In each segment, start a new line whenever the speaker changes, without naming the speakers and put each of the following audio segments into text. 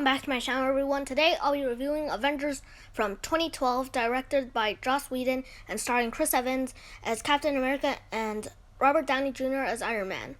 Welcome back to my channel, everyone. Today I'll be reviewing Avengers from 2012, directed by Joss Whedon and starring Chris Evans as Captain America and Robert Downey Jr. as Iron Man.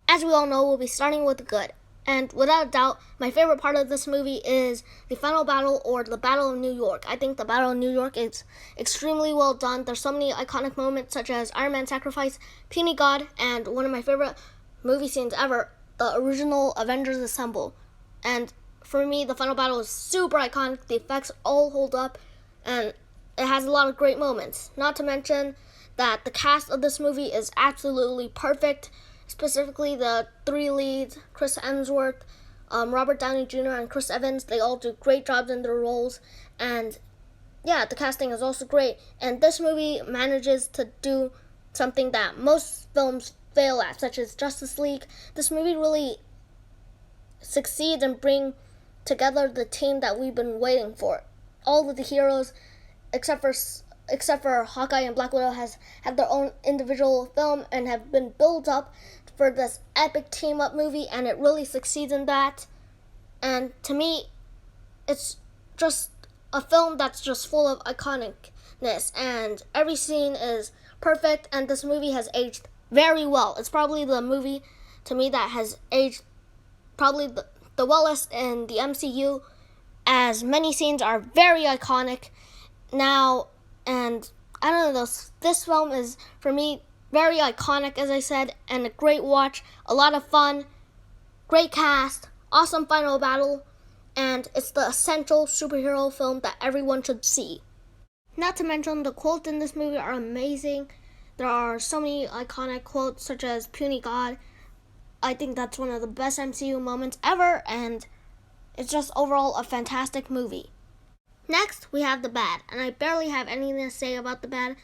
As we all know, we'll be starting with the good. And without a doubt, my favorite part of this movie is the final battle, or the Battle of New York. I think the Battle of New York is extremely well done. There's so many iconic moments, such as Iron Man's sacrifice, Puny God, and one of my favorite movie scenes ever, the original Avengers Assemble. And for me, the final battle is super iconic. The effects all hold up, and it has a lot of great moments. Not to mention that the cast of this movie is absolutely perfect. Specifically, the three leads, Chris Hemsworth, Robert Downey Jr., and Chris Evans, they all do great jobs in their roles. And yeah, the casting is also great. And this movie manages to do something that most films fail at, such as Justice League. This movie really succeeds in bringing together the team that we've been waiting for. All of the heroes, except for Hawkeye and Black Widow, has had their own individual film and have been built up for this epic team-up movie, and it really succeeds in that. And to me, it's just a film that's just full of iconicness, and every scene is perfect, and this movie has aged very well. It's probably the movie, to me, that has aged probably the wellest in the MCU, as many scenes are very iconic now. And I don't know, this film is, for me, very iconic, as I said, and a great watch, a lot of fun, great cast, awesome final battle, and it's the essential superhero film that everyone should see. Not to mention, the quotes in this movie are amazing. There are so many iconic quotes, such as Puny God. I think that's one of the best MCU moments ever, and it's just overall a fantastic movie. Next, we have the bad, and I barely have anything to say about the bad,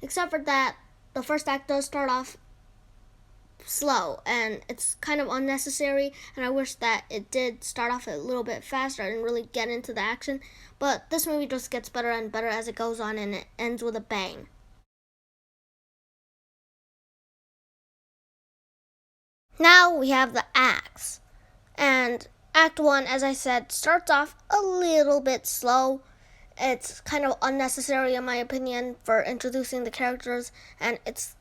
except for that the first act does start off slow, and it's kind of unnecessary, and I wish that it did start off a little bit faster and really get into the action, but this movie just gets better and better as it goes on, and it ends with a bang. Now we have the acts, and Act 1, as I said, starts off a little bit slow. It's kind of unnecessary, in my opinion, for introducing the characters, and it's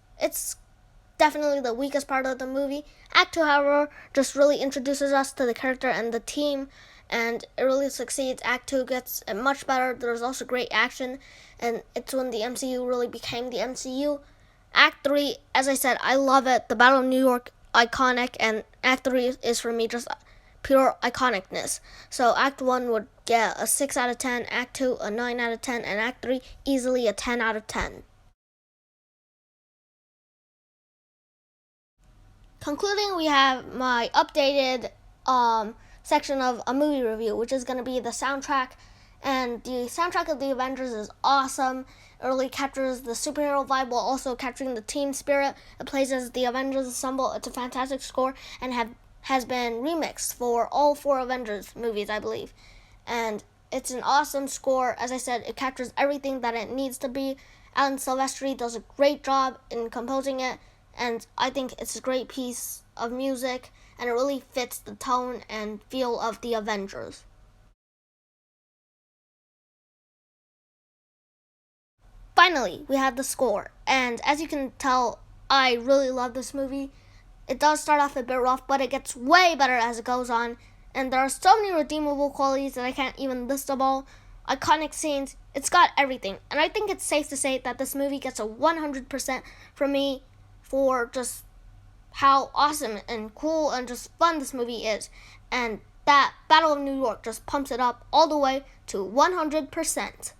definitely the weakest part of the movie. Act 2, however, just really introduces us to the character and the team, and it really succeeds. Act 2 gets much better. There's also great action, and it's when the MCU really became the MCU. Act 3, as I said, I love it. The Battle of New York, iconic, and Act 3 is, for me, just pure iconicness. So Act 1 would get a 6 out of 10, Act 2 a 9 out of 10, and Act 3 easily a 10 out of 10. Concluding, we have my updated section of a movie review, which is going to be the soundtrack. And the soundtrack of the Avengers is awesome. It really captures the superhero vibe while also capturing the team spirit. It plays as the Avengers Assemble. It's a fantastic score and has been remixed for all 4 Avengers movies, I believe. And it's an awesome score. As I said, it captures everything that it needs to be. Alan Silvestri does a great job in composing it, and I think it's a great piece of music, and it really fits the tone and feel of the Avengers. Finally, we have the score, and as you can tell, I really love this movie. It does start off a bit rough, but it gets way better as it goes on. And there are so many redeemable qualities that I can't even list them all. Iconic scenes, it's got everything. And I think it's safe to say that this movie gets a 100% from me for just how awesome and cool and just fun this movie is. And that Battle of New York just pumps it up all the way to 100%.